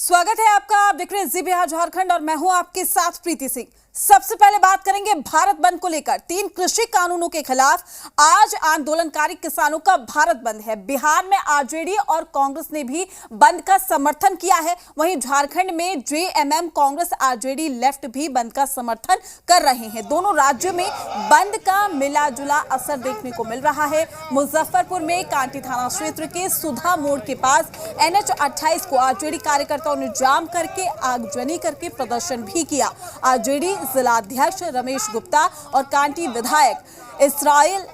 स्वागत है आपका। आप देख रहे हैं जी बिहार झारखंड और मैं हूं आपके साथ प्रीति सिंह। सबसे पहले बात करेंगे भारत बंद को लेकर। 3 कृषि कानूनों के खिलाफ आज आंदोलनकारी किसानों का भारत बंद है। बिहार में आरजेडी और कांग्रेस ने भी बंद का समर्थन किया है। वहीं झारखंड में जेएमएम, कांग्रेस, आरजेडी, लेफ्ट भी बंद का समर्थन कर रहे हैं। दोनों राज्यों में बंद का मिला जुला असर देखने को मिल रहा है। मुजफ्फरपुर में कांटी थाना क्षेत्र के सुधा मोड़ के पास NH-28 को आरजेडी कार्यकर्ताओं ने जाम करके आगजनी करके प्रदर्शन भी किया। आरजेडी जिलाध्यक्ष रमेश गुप्ता और कांटी विधायक इसराइल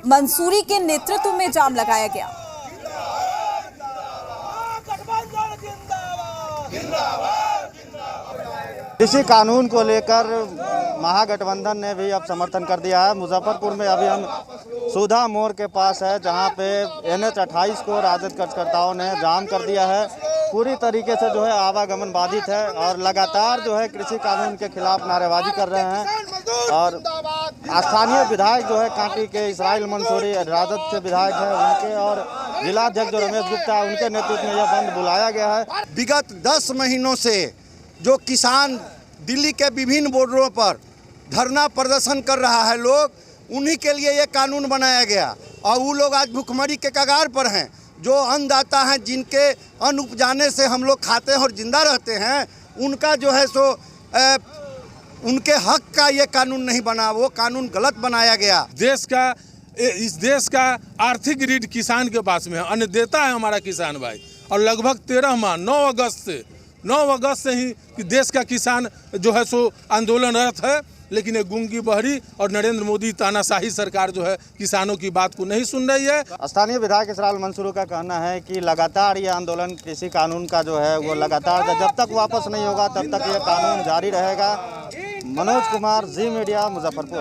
मंसूरी के नेतृत्व में जाम लगाया गया। कृषि कानून को लेकर महागठबंधन ने भी अब समर्थन कर दिया है। मुजफ्फरपुर में अभी हम सुधा मोड़ के पास है, जहां पे NH-28 को राजद कार्यकर्ताओं ने जाम कर दिया है। पूरी तरीके से जो है आवागमन बाधित है और लगातार जो है कृषि कानून के खिलाफ नारेबाजी कर रहे हैं। और स्थानीय विधायक जो है कांटी के इसराइल मंसूरी राजद के विधायक है, उनके और जिलाध्यक्ष जो रमेश गुप्ता उनके नेतृत्व में यह बंद बुलाया गया है। विगत 10 महीनों से जो किसान दिल्ली के विभिन्न बॉर्डरों पर धरना प्रदर्शन कर रहा है, लोग उन्हीं के लिए ये कानून बनाया गया। और वो लोग आज भुखमरी के कगार पर हैं। जो अन्नदाता हैं, जिनके अन्न उपजाने से हम लोग खाते हैं और जिंदा रहते हैं, उनका जो है सो उनके हक का ये कानून नहीं बना, वो कानून गलत बनाया गया। इस देश का आर्थिक रीढ़ किसान के पास में है। अन्नदाता है हमारा किसान भाई। और लगभग 13 माह 9 अगस्त से ही कि देश का किसान जो है सो आंदोलनरत है। लेकिन ये गूंगी बहरी और नरेंद्र मोदी तानाशाही सरकार जो है किसानों की बात को नहीं सुन रही है। स्थानीय विधायक इसराइल मंसूरी का कहना है कि लगातार ये आंदोलन कृषि कानून का जो है वो लगातार जब तक वापस नहीं होगा तब तक ये कानून जारी रहेगा। मनोज कुमार, जी मीडिया, मुजफ्फरपुर।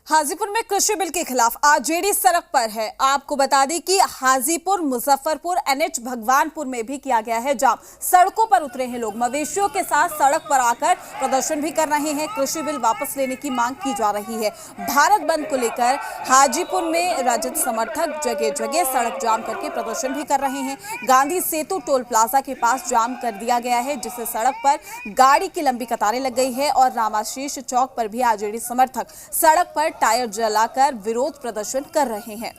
हाजीपुर में कृषि बिल के खिलाफ आरजेडी सड़क पर है। आपको बता दें कि हाजीपुर, मुजफ्फरपुर, NH भगवानपुर में भी किया गया है जाम। सड़कों पर उतरे हैं लोग, मवेशियों के साथ सड़क पर आकर प्रदर्शन भी कर रहे हैं। कृषि बिल वापस लेने की मांग की जा रही है। भारत बंद को लेकर हाजीपुर में राजद समर्थक जगह जगह सड़क जाम करके प्रदर्शन भी कर रहे हैं। गांधी सेतु टोल प्लाजा के पास जाम कर दिया गया है, जिससे सड़क पर गाड़ी की लंबी कतारें लग गई है। और रामाशीष चौक पर भी आरजेडी समर्थक सड़क पर टायर जलाकर विरोध प्रदर्शन कर रहे हैं।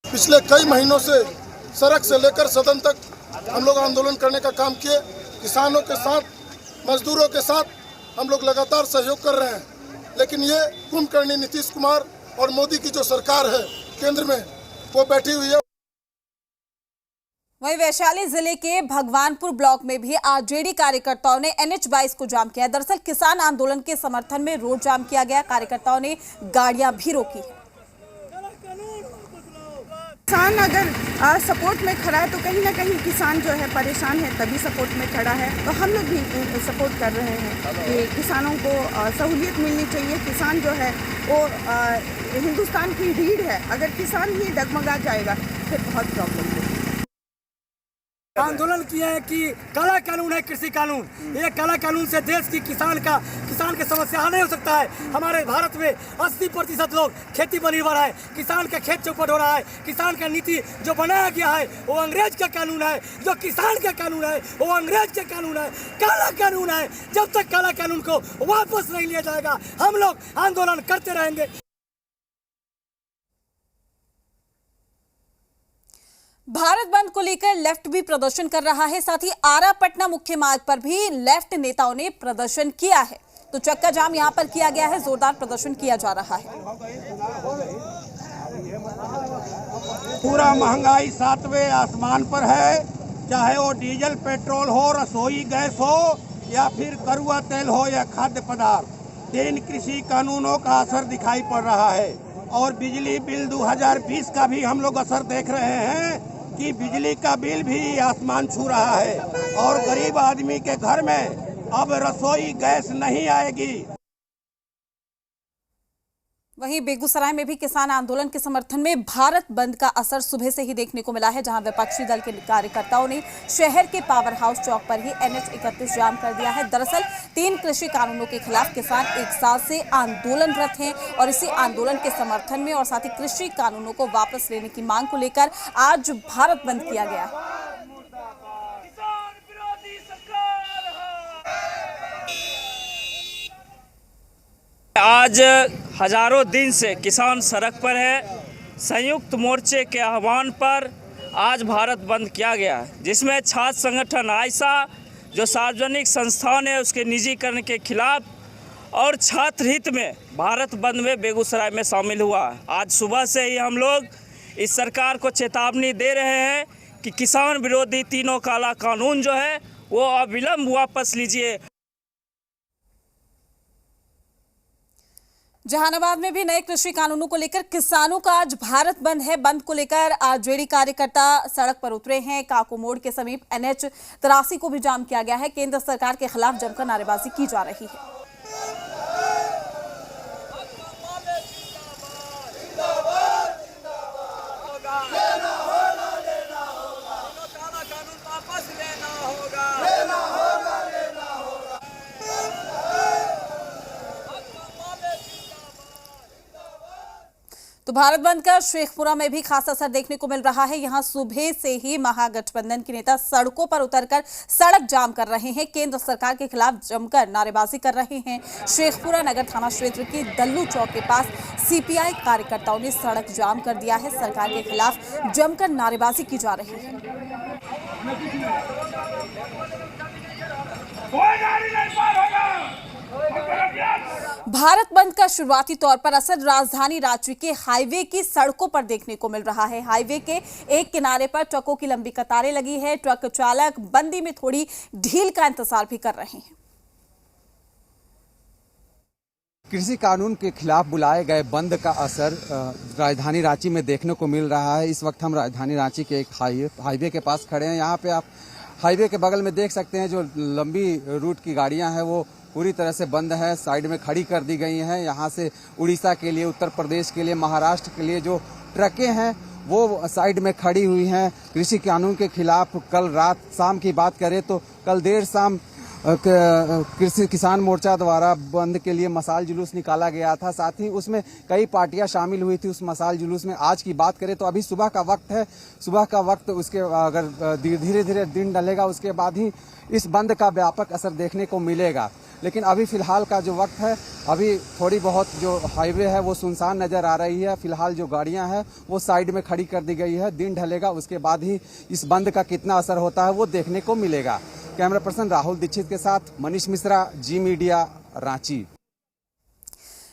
पिछले कई महीनों से सड़क से लेकर सदन तक हम लोग आंदोलन करने का काम किए। किसानों के साथ, मजदूरों के साथ हम लोग लगातार सहयोग कर रहे हैं। लेकिन ये कुंभकर्णी नीतीश कुमार और मोदी की जो सरकार है केंद्र में, वो बैठी हुई है। वहीं वैशाली जिले के भगवानपुर ब्लॉक में भी आरजेडी कार्यकर्ताओं ने NH-22 को जाम किया। दरअसल किसान आंदोलन के समर्थन में रोड जाम किया गया। कार्यकर्ताओं ने गाड़ियां भी रोकी। किसान अगर सपोर्ट में खड़ा है तो कहीं ना कहीं किसान जो है परेशान है, तभी सपोर्ट में खड़ा है। तो हम लोग भी सपोर्ट कर रहे हैं कि किसानों को सहूलियत मिलनी चाहिए। किसान जो है वो हिंदुस्तान की रीढ़ है। अगर किसान ही डगमगा जाएगा फिर बहुत प्रॉब्लम है। आंदोलन किए हैं कि काला कानून है कृषि कानून। ये काला कानून से देश की किसान की समस्या हल नहीं हो सकता है। हमारे भारत में 80% लोग खेती पर निर्भर है। किसान का खेत चौपट हो रहा है। किसान का नीति जो बनाया गया है वो अंग्रेज का कानून है। जो किसान का कानून है वो अंग्रेज का कानून है, काला कानून है। जब तक काला कानून को वापस नहीं लिया जाएगा हम लोग आंदोलन करते रहेंगे। भारत बंद को लेकर लेफ्ट भी प्रदर्शन कर रहा है। साथ ही आरा पटना मुख्य मार्ग पर भी लेफ्ट नेताओं ने प्रदर्शन किया है। तो चक्का जाम यहां पर किया गया है। जोरदार प्रदर्शन किया जा रहा है। पूरा महंगाई 7वें आसमान पर है। चाहे वो डीजल पेट्रोल हो, रसोई गैस हो या फिर कड़वा तेल हो या खाद्य पदार्थ, 3 कृषि कानूनों का असर दिखाई पड़ रहा है। और बिजली बिल 2020 का भी हम लोग असर देख रहे हैं कि बिजली का बिल भी आसमान छू रहा है। और गरीब आदमी के घर में अब रसोई गैस नहीं आएगी। वहीं बेगूसराय में भी किसान आंदोलन के समर्थन में भारत बंद का असर सुबह से ही देखने को मिला है, जहां विपक्षी दल के कार्यकर्ताओं ने शहर के पावर हाउस चौक पर ही NH-31 जाम कर दिया है। दरअसल 3 कृषि कानूनों के खिलाफ किसान एक साल से आंदोलनरत हैं और इसी आंदोलन के समर्थन में और साथ ही कृषि कानूनों को वापस लेने की मांग को लेकर आज भारत बंद किया गया है। आज हजारों दिन से किसान सड़क पर है। संयुक्त मोर्चे के आह्वान पर आज भारत बंद किया गया है, जिसमें छात्र संगठन आयसा जो सार्वजनिक संस्थान है उसके निजीकरण के खिलाफ और छात्र हित में भारत बंद में बेगूसराय में शामिल हुआ। आज सुबह से ही हम लोग इस सरकार को चेतावनी दे रहे हैं कि किसान विरोधी तीनों काला कानून जो है वो अविलंब वापस लीजिए। जहानाबाद में भी नए कृषि कानूनों को लेकर किसानों का आज भारत बंद है। बंद को लेकर आरजेडी कार्यकर्ता सड़क पर उतरे हैं। काको मोड़ के समीप NH-83 को भी जाम किया गया है। केंद्र सरकार के खिलाफ जमकर नारेबाजी की जा रही है। तो भारत बंद का शेखपुरा में भी खास असर देखने को मिल रहा है। यहां सुबह से ही महागठबंधन के नेता सड़कों पर उतरकर सड़क जाम कर रहे हैं, केंद्र सरकार के खिलाफ जमकर नारेबाजी कर रहे हैं। शेखपुरा नगर थाना क्षेत्र के दल्लू चौक के पास CPI कार्यकर्ताओं ने सड़क जाम कर दिया है। सरकार के खिलाफ जमकर नारेबाजी की जा रही है। भारत बंद का शुरुआती तौर पर असर राजधानी रांची के हाईवे की सड़कों पर देखने को मिल रहा है। हाईवे के एक किनारे पर ट्रकों की लंबी कतारें लगी है। ट्रक चालक बंदी में थोड़ी ढील का इंतजार भी कर रहे हैं। कृषि कानून के खिलाफ बुलाए गए बंद का असर राजधानी रांची में देखने को मिल रहा है। इस वक्त हम राजधानी रांची के एक हाईवे के पास खड़े हैं। यहाँ पे आप हाईवे के बगल में देख सकते हैं जो लंबी रूट की गाड़ियां हैं वो पूरी तरह से बंद है, साइड में खड़ी कर दी गई हैं। यहाँ से उड़ीसा के लिए, उत्तर प्रदेश के लिए, महाराष्ट्र के लिए जो ट्रकें हैं वो साइड में खड़ी हुई हैं। कृषि कानून के खिलाफ कल रात शाम की बात करें तो कल देर शाम कृषि किसान मोर्चा द्वारा बंद के लिए मसाल जुलूस निकाला गया था। साथ ही उसमें कई पार्टियां शामिल हुई थी उस मसाल जुलूस में। आज की बात करें तो अभी सुबह का वक्त है, सुबह का वक्त उसके अगर धीरे धीरे दिन ढलेगा उसके बाद ही इस बंद का व्यापक असर देखने को मिलेगा। लेकिन अभी फिलहाल का जो वक्त है, अभी थोड़ी बहुत जो हाईवे है वो सुनसान नज़र आ रही है। फिलहाल जो गाड़ियां हैं वो साइड में खड़ी कर दी गई है। दिन ढलेगा उसके बाद ही इस बंद का कितना असर होता है वो देखने को मिलेगा। कैमरा पर्सन राहुल दीक्षित के साथ मनीष मिश्रा, जी मीडिया, रांची।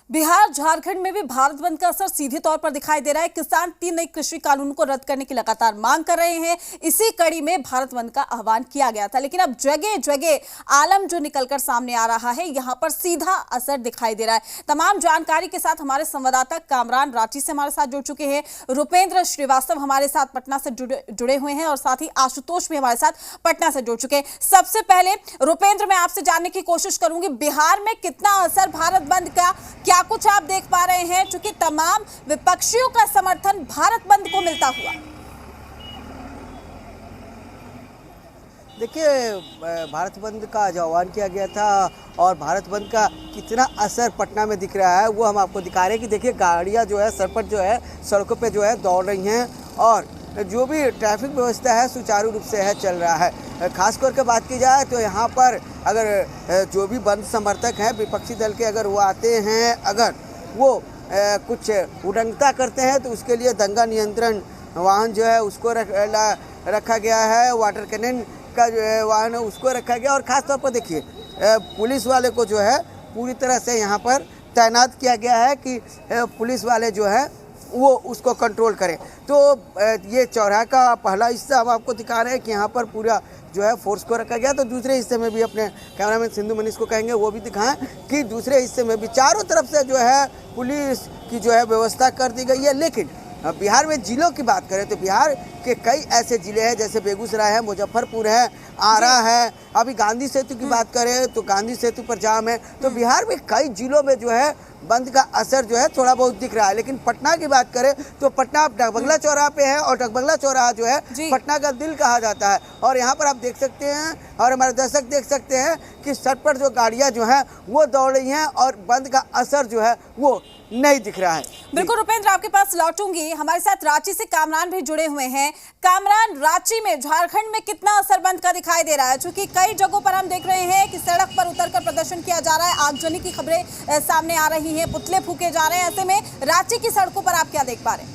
बिहार झारखंड में भी भारत बंद का असर सीधे तौर पर दिखाई दे रहा है। किसान 3 नए कृषि कानून को रद्द करने की लगातार मांग कर रहे हैं। इसी कड़ी में भारत बंद का आह्वान किया गया था, लेकिन अब जगह जगह आलम जो निकलकर सामने आ रहा है, यहां पर सीधा असर दिखाई दे रहा है। तमाम जानकारी के साथ हमारे संवाददाता कामरान रांची से हमारे साथ जुड़ चुके हैं। रुपेंद्र श्रीवास्तव हमारे साथ पटना से जुड़े हुए हैं और साथ ही आशुतोष भी हमारे साथ पटना से जुड़ चुके हैं। सबसे पहले रुपेंद्र, मैं आपसे जानने की कोशिश करूंगी, बिहार में कितना असर भारत बंद का, क्या कुछ आप देख पा रहे हैं, चूंकि तमाम विपक्षियों का समर्थन भारत बंद को मिलता हुआ? देखिए, भारत बंद का जो आह्वान किया गया था और भारत बंद का कितना असर पटना में दिख रहा है वो हम आपको दिखा रहे हैं कि देखिए गाड़ियां जो है सरपट जो है सड़कों पे जो है दौड़ रही हैं और जो भी ट्रैफिक व्यवस्था है सुचारू रूप से है चल रहा है। खास करके बात की जाए तो यहाँ पर अगर जो भी बंद समर्थक हैं विपक्षी दल के, अगर वो आते हैं, अगर वो कुछ उल्लंघनता करते हैं तो उसके लिए दंगा नियंत्रण वाहन जो है उसको रखा गया है। वाटर कैनन का जो है वाहन है उसको रखा गया और ख़ास तौर पर देखिए पुलिस वाले को जो है पूरी तरह से यहाँ पर तैनात किया गया है कि पुलिस वाले जो है वो उसको कंट्रोल करें। तो ये चौराहा का पहला हिस्सा हम आपको दिखा रहे हैं कि यहाँ पर पूरा जो है फोर्स को रखा गया। तो दूसरे हिस्से में भी अपने कैमरामैन सिंधु मनीष को कहेंगे वो भी दिखाएं कि दूसरे हिस्से में भी चारों तरफ से जो है पुलिस की जो है व्यवस्था कर दी गई है। लेकिन बिहार में जिलों की बात करें तो बिहार के कई ऐसे जिले हैं, जैसे बेगूसराय है, मुजफ्फरपुर है, आरा है। अभी गांधी सेतु की बात करें तो गांधी सेतु पर जाम है। तो बिहार में कई जिलों में जो है बंद का असर जो है थोड़ा बहुत दिख रहा है। लेकिन पटना की बात करें तो पटना डकबंगला चौराहा पे है, और डकबंगला चौराहा जो है पटना का दिल कहा जाता है। और यहाँ पर आप देख सकते हैं और हमारे दर्शक देख सकते हैं कि सड़क पर जो गाड़ियाँ जो हैं वो दौड़ रही हैं, और बंद का असर जो है वो नहीं दिख रहा है। बिल्कुल रुपेंद्र, आपके पास लौटूंगी। हमारे साथ रांची से कामरान भी जुड़े हुए हैं। कामरान, रांची में, झारखंड में कितना असर बंद का दिखाई दे रहा है? क्योंकि कई जगहों पर हम देख रहे हैं कि सड़क पर उतरकर प्रदर्शन किया जा रहा है, आगजनी की खबरें सामने आ रही हैं, पुतले फूके जा रहे हैं। ऐसे में रांची की सड़कों पर आप क्या देख पा रहे हैं?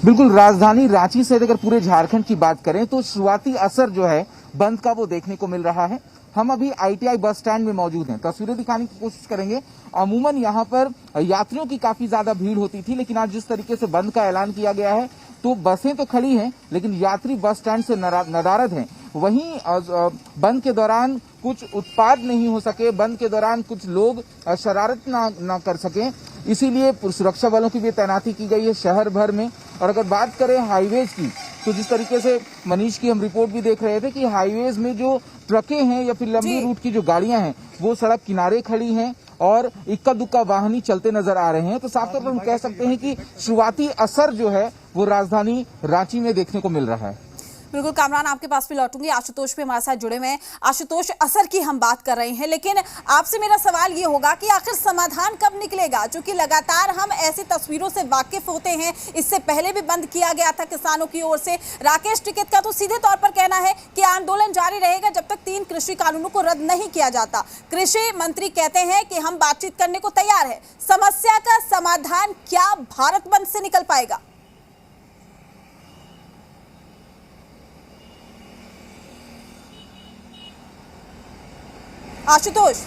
बिल्कुल, राजधानी रांची से अगर पूरे झारखंड की बात करें तो शुरुआती असर जो है बंद का वो देखने को मिल रहा है। हम अभी आईटीआई बस स्टैंड में मौजूद हैं, तस्वीरें दिखाने की कोशिश करेंगे। अमूमन यहाँ पर यात्रियों की काफी ज्यादा भीड़ होती थी, लेकिन आज जिस तरीके से बंद का ऐलान किया गया है तो बसें तो खड़ी हैं, लेकिन यात्री बस स्टैंड से नदारद हैं। वहीं बंद के दौरान कुछ उत्पाद नहीं हो सके, बंद के दौरान कुछ लोग शरारत ना कर सके, इसीलिए सुरक्षा बलों की भी तैनाती की गई है शहर भर में। और अगर बात करें हाईवेज की, तो जिस तरीके से मनीष की हम रिपोर्ट भी देख रहे थे कि हाईवेज में जो ट्रकें हैं या फिर लंबी रूट की जो गाड़ियां हैं वो सड़क किनारे खड़ी हैं और इक्का दुक्का वाहन चलते नजर आ रहे हैं। तो साफ तौर पर हम कह सकते हैं कि शुरुआती असर जो है वो राजधानी रांची में देखने को मिल रहा है। बिल्कुल कामरान, आपके पास भी लौटूंगी। आशुतोष भी हमारे साथ जुड़े हुए हैं। आशुतोष, असर की हम बात कर रहे हैं, लेकिन आपसे मेरा सवाल ये होगा कि आखिर समाधान कब निकलेगा? क्योंकि लगातार हम ऐसी तस्वीरों से वाकिफ होते हैं, इससे पहले भी बंद किया गया था किसानों की ओर से। राकेश टिकैत का तो सीधे तौर पर कहना है कि आंदोलन जारी रहेगा जब तक 3 कृषि कानूनों को रद्द नहीं किया जाता। कृषि मंत्री कहते हैं कि हम बातचीत करने को तैयार है। समस्या का समाधान क्या भारत बंद से निकल पाएगा? आशुतोष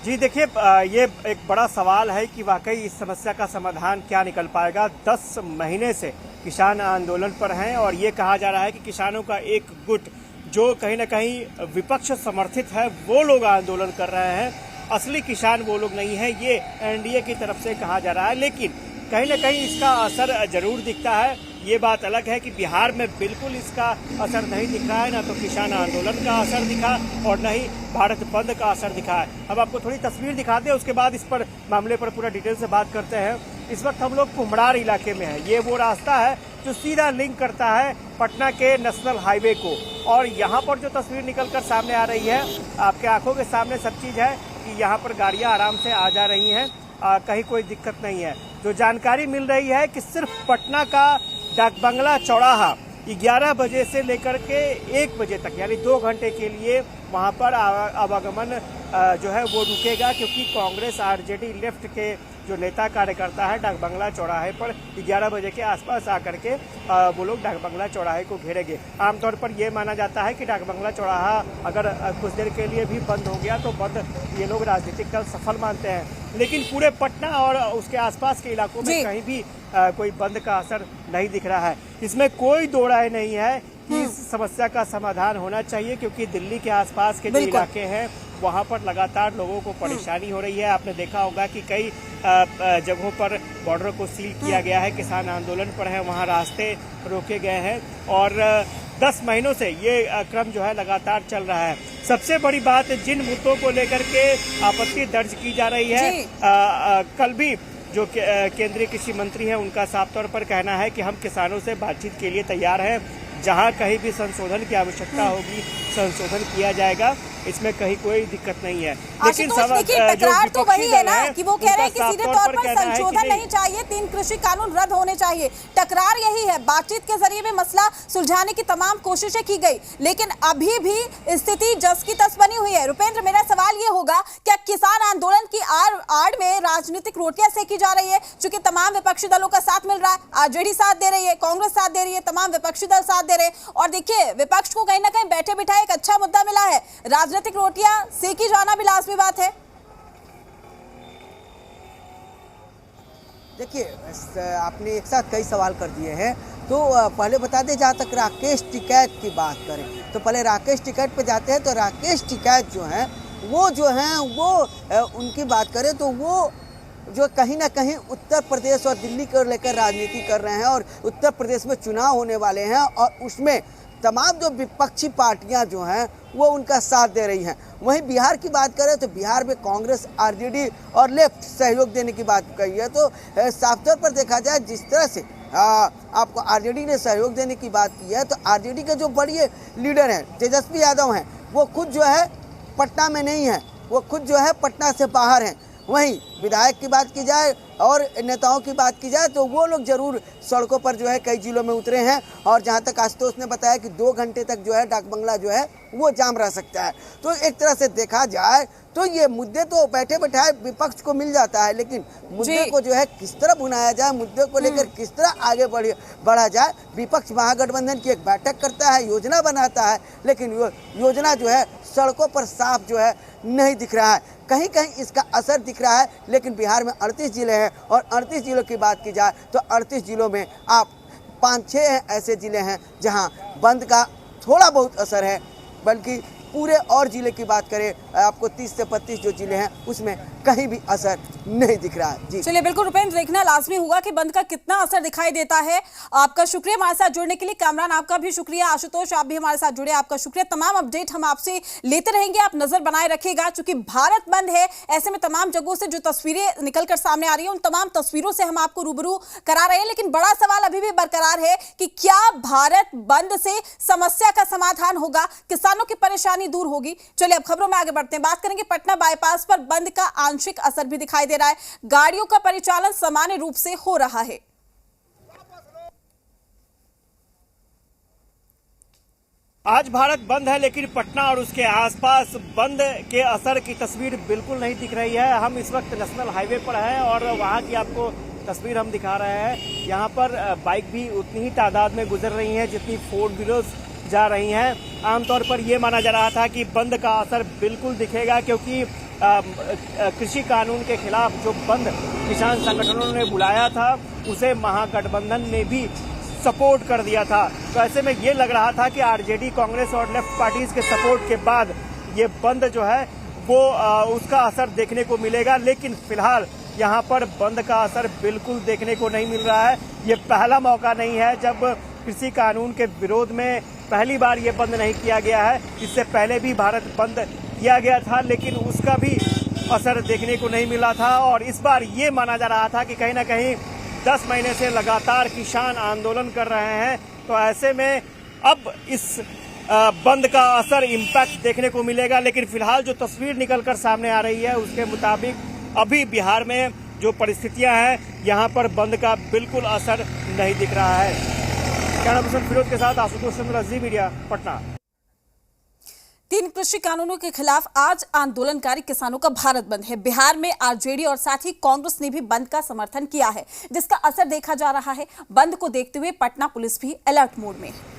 जी, देखिए, ये एक बड़ा सवाल है कि वाकई इस समस्या का समाधान क्या निकल पाएगा। 10 महीने से किसान आंदोलन पर हैं और ये कहा जा रहा है कि किसानों का एक गुट जो कहीं ना कहीं विपक्ष समर्थित है वो लोग आंदोलन कर रहे हैं। असली किसान वो लोग नहीं है, ये एनडीए की तरफ से कहा जा रहा है। लेकिन कहीं ना कहीं इसका असर जरूर दिखता है। ये बात अलग है कि बिहार में बिल्कुल इसका असर नहीं दिख रहा है, ना तो किसान आंदोलन का असर दिखा और न ही भारत बंद का असर दिखा है। अब आपको थोड़ी तस्वीर दिखाते हैं, उसके बाद इस पर मामले पर पूरा डिटेल से बात करते हैं। इस वक्त हम लोग कुम्हड़ार इलाके में हैं। ये वो रास्ता है जो सीधा लिंक करता है पटना के नेशनल हाईवे को, और यहाँ पर जो तस्वीर निकल कर सामने आ रही है, आपके आंखों के सामने सब चीज़ है कि यहाँ पर गाड़ियाँ आराम से आ जा रही हैं, कहीं कोई दिक्कत नहीं है। जो जानकारी मिल रही है कि सिर्फ पटना का डाकबंगला चौराहा 11 बजे से लेकर के 1 बजे तक, यानी 2 घंटे के लिए वहां पर आवागमन जो है वो रुकेगा, क्योंकि कांग्रेस आरजेडी लेफ्ट के जो नेता कार्यकर्ता है डाकबंगला चौराहे पर 11 बजे के आसपास आकर के वो लोग डाकबंगला चौराहे को घेरेंगे। आमतौर पर यह माना जाता है कि डाकबंगला चौराहा अगर कुछ देर के लिए भी बंद हो गया तो बंद ये लोग राजनीतिक दल सफल मानते हैं। लेकिन पूरे पटना और उसके आसपास के इलाकों में कहीं भी कोई बंद का असर नहीं दिख रहा है। इसमें कोई दो राय नहीं है कि इस समस्या का समाधान होना चाहिए, क्योंकि दिल्ली के आसपास के जो इलाके हैं वहाँ पर लगातार लोगों को परेशानी हो रही है। आपने देखा होगा कि कई जगहों पर बॉर्डर को सील किया गया है, किसान आंदोलन पर है, वहाँ रास्ते रोके गए हैं और 10 महीनों से ये क्रम जो है लगातार चल रहा है। सबसे बड़ी बात, जिन मुद्दों को लेकर के आपत्ति दर्ज की जा रही है, कल भी जो केंद्रीय कृषि मंत्री हैं उनका साफ तौर पर कहना है कि हम किसानों से बातचीत के लिए तैयार हैं, जहां कहीं भी संशोधन की आवश्यकता होगी संशोधन किया जाएगा, इसमें कहीं कोई दिक्कत नहीं है। लेकिन तकरार तो वही है ना कि वो कह रहे हैं कि सीधे तौर पर संशोधन नहीं चाहिए, 3 कृषि कानून रद्द होने चाहिए। टकरार यही है। बातचीत के जरिए में मसला सुलझाने की तमाम कोशिशें की गई, लेकिन अभी भी स्थिति जस की तस बनी हुई है। रुपेंद्र, मेरा सवाल ये होगा, क्या किसान आंदोलन की आड़ में राजनीतिक रोटियां सेकी जा रही है? चूंकि तमाम विपक्षी दलों का साथ मिल रहा है, आरजेडी साथ दे रही है, कांग्रेस साथ दे रही है, तमाम विपक्षी दल साथ दे रहे हैं, और देखिए विपक्ष को कहीं ना कहीं बैठे बिठाए एक अच्छा मुद्दा मिला है। राजनीतिक रोटियां सेकी जाना भी लाजमी बात है। देखिए, आपने एक साथ कई सवाल कर दिए हैं। तो पहले बता दें, जहाँ तक राकेश टिकैत की बात करें तो पहले राकेश टिकैत पे जाते हैं। तो राकेश टिकैत जो हैं वो उनकी बात करें तो वो जो कहीं ना कहीं उत्तर प्रदेश और दिल्ली को लेकर राजनीति कर रहे हैं और उत्तर प्रदेश में चुनाव होने वाले हैं और उसमें तमाम जो विपक्षी पार्टियां जो हैं वो उनका साथ दे रही हैं। वहीं बिहार की बात करें तो बिहार में कांग्रेस, आरजेडी और लेफ्ट सहयोग देने की बात कही है। तो साफ तौर पर देखा जाए, जिस तरह से आपको आरजेडी ने सहयोग देने की बात की है, तो आरजेडी के जो बड़े लीडर हैं तेजस्वी यादव हैं, वो खुद जो है पटना में नहीं है, वो खुद जो है पटना से बाहर हैं। वहीं विधायक की बात की जाए और नेताओं की बात की जाए तो वो लोग जरूर सड़कों पर जो है कई जिलों में उतरे हैं। और जहां तक आशुतोष ने बताया कि 2 घंटे तक जो है डाक बंगला जो है वो जाम रह सकता है। तो एक तरह से देखा जाए तो ये मुद्दे तो बैठे बैठाए विपक्ष को मिल जाता है, लेकिन मुद्दे को जो है किस तरह भुनाया जाए, मुद्दे को लेकर किस तरह आगे बढ़ा जाए। विपक्ष महागठबंधन की एक बैठक करता है, योजना बनाता है, लेकिन योजना जो है सड़कों पर साफ जो है नहीं दिख रहा है। कहीं कहीं इसका असर दिख रहा है, लेकिन बिहार में 38 जिले हैं और 38 जिलों की बात की जाए तो 38 जिलों में आप 5-6 ऐसे जिले हैं जहां बंद का थोड़ा बहुत असर है, बल्कि पूरे और जिले की बात करें आपको 30 से 35 जो जिले हैं उसमें कहीं भी असर नहीं दिख रहा है। जी चलिए, बिल्कुल रुपेंद्र, देखना लाजमी होगा कि बंद का कितना असर दिखाई देता है। आपका शुक्रिया हमारे साथ जुड़ने के लिए। कामरान, आपका भी शुक्रिया। आशुतोष, आप भी हमारे साथ जुड़े, आपका शुक्रिया। तमाम अपडेट हम आपसे लेते रहेंगे, आप नजर बनाए रखिएगा। चूंकि भारत बंद है, ऐसे में तमाम जगहों से जो तस्वीरें निकलकर सामने आ रही है, उन तमाम तस्वीरों से हम आपको रूबरू करा रहे हैं। लेकिन बड़ा सवाल अभी भी बरकरार है कि क्या भारत बंद से समस्या का समाधान होगा, किसानों की परेशानी दूर होगी? चलिए अब खबरों में आगे बढ़ते हैं। बात करेंगे पटना बाईपास पर बंद का आंशिक असर भी दिखाई दे रहा है। गाड़ियों का परिचालन सामान्य रूप से हो रहा है। आज भारत बंद है, लेकिन पटना और उसके आसपास बंद के असर की तस्वीर बिल्कुल नहीं दिख रही है। हम इस वक्त नेशनल हाईवे पर हैं और वहां की आपको तस्वीर हम दिखा रहे हैं। यहाँ पर बाइक भी उतनी ही तादाद में गुजर रही हैं जितनी 4 व्हीलर्स जा रही हैं। आमतौर पर यह माना जा रहा था कि बंद का असर बिल्कुल दिखेगा, क्योंकि कृषि कानून के खिलाफ जो बंद किसान संगठनों ने बुलाया था उसे महागठबंधन ने भी सपोर्ट कर दिया था। तो ऐसे में ये लग रहा था कि आरजेडी, कांग्रेस और लेफ्ट पार्टीज के सपोर्ट के बाद ये बंद जो है वो उसका असर देखने को मिलेगा। लेकिन फिलहाल यहाँ पर बंद का असर बिल्कुल देखने को नहीं मिल रहा है। ये पहला मौका नहीं है जब कृषि कानून के विरोध में पहली बार ये बंद नहीं किया गया है। इससे पहले भी भारत बंद किया गया था, लेकिन उसका भी असर देखने को नहीं मिला था। और इस बार ये माना जा रहा था कि कहीं ना कहीं 10 महीने से लगातार किसान आंदोलन कर रहे हैं, तो ऐसे में अब इस बंद का असर इम्पैक्ट देखने को मिलेगा। लेकिन फिलहाल जो तस्वीर निकलकर सामने आ रही है उसके मुताबिक अभी बिहार में जो परिस्थितियां हैं यहाँ पर बंद का बिल्कुल असर नहीं दिख रहा है। कैमरा पर्सन फिरोज के साथ आशुतोष चंद्र, जी मीडिया, पटना। 3 कृषि कानूनों के खिलाफ आज आंदोलनकारी किसानों का भारत बंद है। बिहार में आरजेडी और साथ ही कांग्रेस ने भी बंद का समर्थन किया है, जिसका असर देखा जा रहा है। बंद को देखते हुए पटना पुलिस भी अलर्ट मोड में है।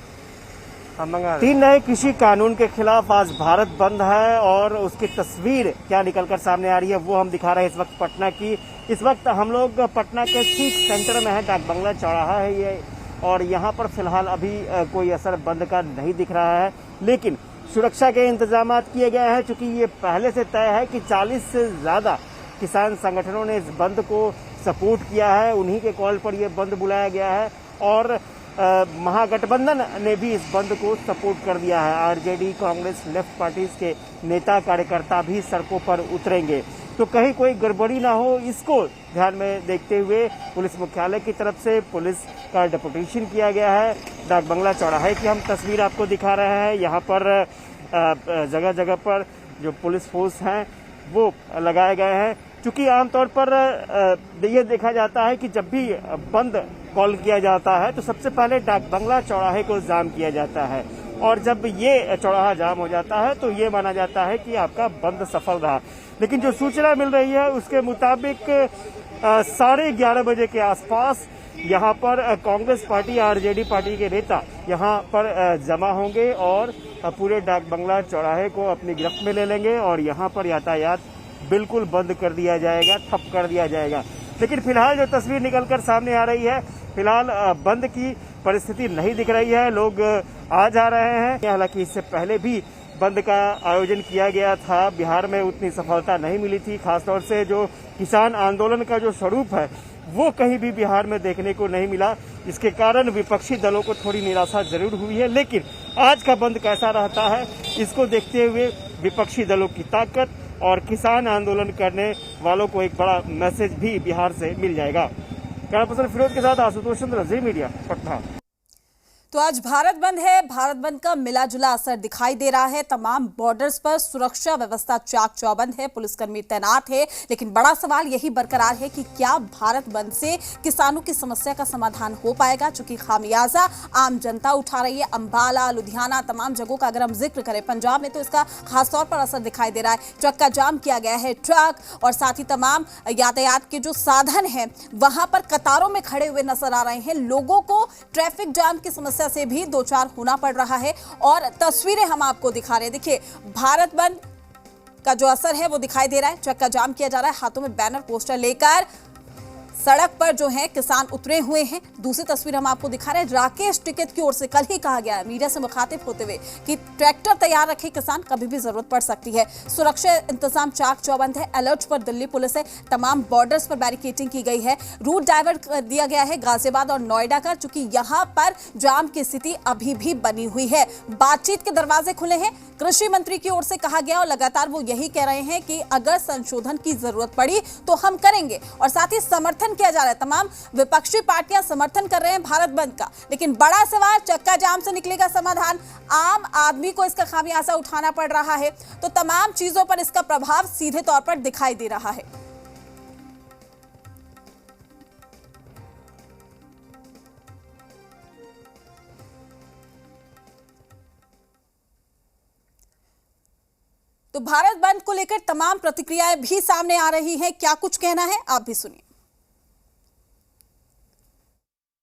3 नए कृषि कानून के खिलाफ आज भारत बंद है और उसकी तस्वीर क्या निकलकर सामने आ रही है वो हम दिखा रहे हैं इस वक्त पटना की। इस वक्त हम लोग पटना के ठीक सेंटर में है, डाक बंगला चौराहा है ये, और यहाँ पर फिलहाल अभी कोई असर बंद का नहीं दिख रहा है। लेकिन सुरक्षा के इंतजाम किए गए हैं, चूंकि ये पहले से तय है कि 40 से ज़्यादा किसान संगठनों ने इस बंद को सपोर्ट किया है। उन्हीं के कॉल पर यह बंद बुलाया गया है और महागठबंधन ने भी इस बंद को सपोर्ट कर दिया है। आरजेडी, कांग्रेस, लेफ्ट पार्टीज के नेता कार्यकर्ता भी सड़कों पर उतरेंगे, तो कहीं कोई गड़बड़ी ना हो, इसको ध्यान में देखते हुए पुलिस मुख्यालय की तरफ से पुलिस का डेपुटेशन किया गया है। डाक बंगला चौराहे की हम तस्वीर आपको दिखा रहे हैं। यहाँ पर जगह जगह पर जो पुलिस फोर्स हैं वो लगाए गए हैं, क्योंकि आमतौर पर ये देखा जाता है कि जब भी बंद कॉल किया जाता है तो सबसे पहले डाक बंगला चौराहे को जाम किया जाता है, और जब ये चौराहा जाम हो जाता है तो ये माना जाता है कि आपका बंद सफल रहा। लेकिन जो सूचना मिल रही है उसके मुताबिक 11:30 बजे के आसपास यहाँ पर कांग्रेस पार्टी, आरजेडी पार्टी के नेता यहाँ पर जमा होंगे और पूरे डाक बंगला चौराहे को अपनी गिरफ्त में ले लेंगे और यहाँ पर यातायात बिल्कुल बंद कर दिया जाएगा, ठप कर दिया जाएगा। लेकिन फिलहाल जो तस्वीर निकलकर सामने आ रही है, फिलहाल बंद की परिस्थिति नहीं दिख रही है। लोग आ जा रहे हैं। हालांकि इससे पहले भी बंद का आयोजन किया गया था, बिहार में उतनी सफलता नहीं मिली थी। खासतौर से जो किसान आंदोलन का जो स्वरूप है वो कहीं भी बिहार में देखने को नहीं मिला। इसके कारण विपक्षी दलों को थोड़ी निराशा जरूर हुई है, लेकिन आज का बंद कैसा रहता है इसको देखते हुए विपक्षी दलों की ताकत और किसान आंदोलन करने वालों को एक बड़ा मैसेज भी बिहार से मिल जाएगा। कैमरा पर्सन फिरोज के साथ आशुतोष चंद्र, जी मीडिया, पटना। तो आज भारत बंद है। भारत बंद का मिला जुला असर दिखाई दे रहा है। तमाम बॉर्डर्स पर सुरक्षा व्यवस्था चाक चौबंद है, पुलिसकर्मी तैनात है। लेकिन बड़ा सवाल यही बरकरार है कि क्या भारत बंद से किसानों की समस्या का समाधान हो पाएगा, चूंकि खामियाजा आम जनता उठा रही है। अंबाला, लुधियाना, तमाम जगहों का अगर हम जिक्र करें, पंजाब में तो इसका खासतौर पर असर दिखाई दे रहा है। चक्का जाम किया गया है, ट्रक और साथ ही तमाम यातायात के जो साधन हैं वहां पर कतारों में खड़े हुए नजर आ रहे हैं। लोगों को ट्रैफिक जाम की समस्या से भी दो चार होना पड़ रहा है और तस्वीरें हम आपको दिखा रहे हैं। देखिए, भारत बंद का जो असर है वो दिखाई दे रहा है। चक्का जाम किया जा रहा है, हाथों में बैनर पोस्टर लेकर सड़क पर जो है किसान उतरे हुए हैं। दूसरी तस्वीर हम आपको दिखा रहे हैं, राकेश टिकैत की ओर से कल ही कहा गया है मीडिया से मुखातिब होते हुए कि ट्रैक्टर तैयार रखे किसान, कभी भी जरूरत पड़ सकती है। सुरक्षा इंतजाम चाक चौबंद है, अलर्ट पर दिल्ली पुलिस है। तमाम बॉर्डर्स पर बैरिकेडिंग की गई है। रूट डाइवर्ट कर दिया गया है गाजियाबाद और नोएडा का, चूंकि यहां पर जाम की स्थिति अभी भी बनी हुई है। बातचीत के दरवाजे खुले हैं। कृषि मंत्री की ओर से कहा गया और लगातार वो यही कह रहे हैं कि अगर संशोधन की जरूरत पड़ी तो हम करेंगे। और साथ ही समर्थन किया जा रहा है, तमाम विपक्षी पार्टियां समर्थन कर रहे हैं भारत बंद का। लेकिन बड़ा सवाल, चक्का जाम से निकलेगा समाधान? आम आदमी को इसका खामियाजा उठाना पड़ रहा है, तो तमाम चीजों पर इसका प्रभाव सीधे तौर पर दिखाई दे रहा है। तो भारत बंद को लेकर तमाम प्रतिक्रियाएं भी सामने आ रही हैं। क्या कुछ कहना है आप भी सुनिए।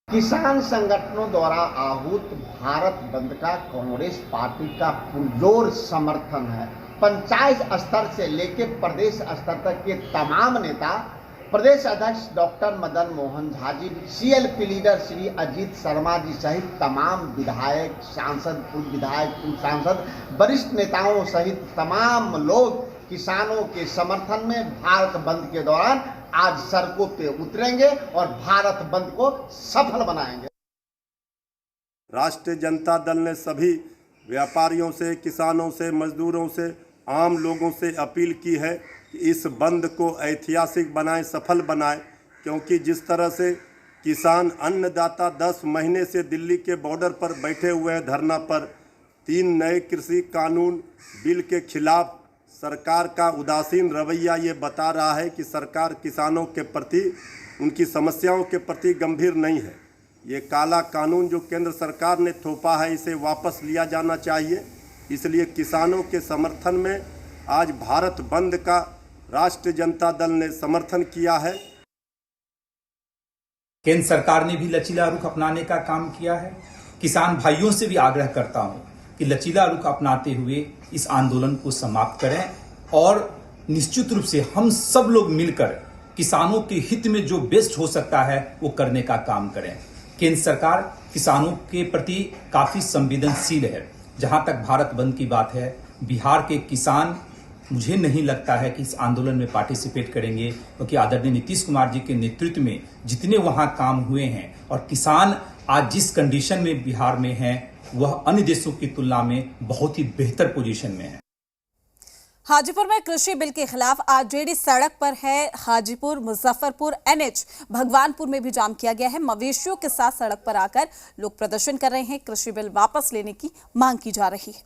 किसान संगठनों द्वारा आहूत भारत बंद का कांग्रेस पार्टी का पुरजोर समर्थन है। पंचायत स्तर से लेकर प्रदेश स्तर तक के तमाम नेता, प्रदेश अध्यक्ष doctor Madan Mohan Jha ji, CLP leader Shri Ajit Sharma ji सहित तमाम विधायक, सांसद, पूर्व विधायक, पूर्व सांसद, वरिष्ठ नेताओं सहित तमाम लोग किसानों के समर्थन में भारत बंद के दौरान आज सड़कों पे उतरेंगे और भारत बंद को सफल बनाएंगे। राष्ट्रीय जनता दल ने सभी व्यापारियों से, किसानों से, मजदूरों से, आम लोगों से अपील की है कि इस बंद को ऐतिहासिक बनाएं, सफल बनाएं, क्योंकि जिस तरह से किसान अन्नदाता 10 महीने से दिल्ली के बॉर्डर पर बैठे हुए हैं धरना पर, 3 नए कृषि कानून बिल के खिलाफ सरकार का उदासीन रवैया ये बता रहा है कि सरकार किसानों के प्रति, उनकी समस्याओं के प्रति गंभीर नहीं है। ये काला कानून जो केंद्र सरकार ने थोपा है, इसे वापस लिया जाना चाहिए। इसलिए किसानों के समर्थन में आज भारत बंद का राष्ट्रीय जनता दल ने समर्थन किया है। केंद्र सरकार ने भी लचीला रुख अपनाने का काम किया है। किसान भाइयों से भी आग्रह करता हूं कि लचीला रुख अपनाते हुए इस आंदोलन को समाप्त करें और निश्चित रूप से हम सब लोग मिलकर किसानों के हित में जो बेस्ट हो सकता है वो करने का काम करें। केंद्र सरकार किसानों के प्रति काफी संवेदनशील है। जहां तक भारत बंद की बात है, बिहार के किसान मुझे नहीं लगता है कि इस आंदोलन में पार्टिसिपेट करेंगे, क्योंकि आदरणीय नीतीश कुमार जी के नेतृत्व में जितने वहां काम हुए हैं और किसान आज जिस कंडीशन में बिहार में हैं वह अन्य देशों की तुलना में बहुत ही बेहतर पोजीशन में है। हाजीपुर में कृषि बिल के खिलाफ आरजेडी सड़क पर है। हाजीपुर, मुजफ्फरपुर, एनएच, भगवानपुर में भी जाम किया गया है। मवेशियों के साथ सड़क पर आकर लोग प्रदर्शन कर रहे हैं। कृषि बिल वापस लेने की मांग की जा रही है।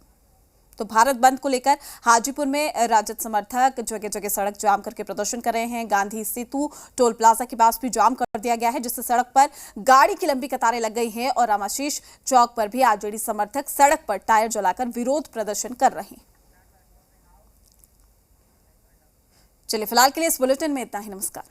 तो भारत बंद को लेकर हाजीपुर में राजद समर्थक जगह जगह सड़क जाम करके प्रदर्शन कर रहे हैं। गांधी सेतु टोल प्लाजा के पास भी जाम कर दिया गया है, जिससे सड़क पर गाड़ी की लंबी कतारें लग गई हैं और रामाशीष चौक पर भी आरजेडी समर्थक सड़क पर टायर जलाकर विरोध प्रदर्शन कर रहे हैं। चलिए, फिलहाल के लिए इस बुलेटिन में इतना ही। नमस्कार।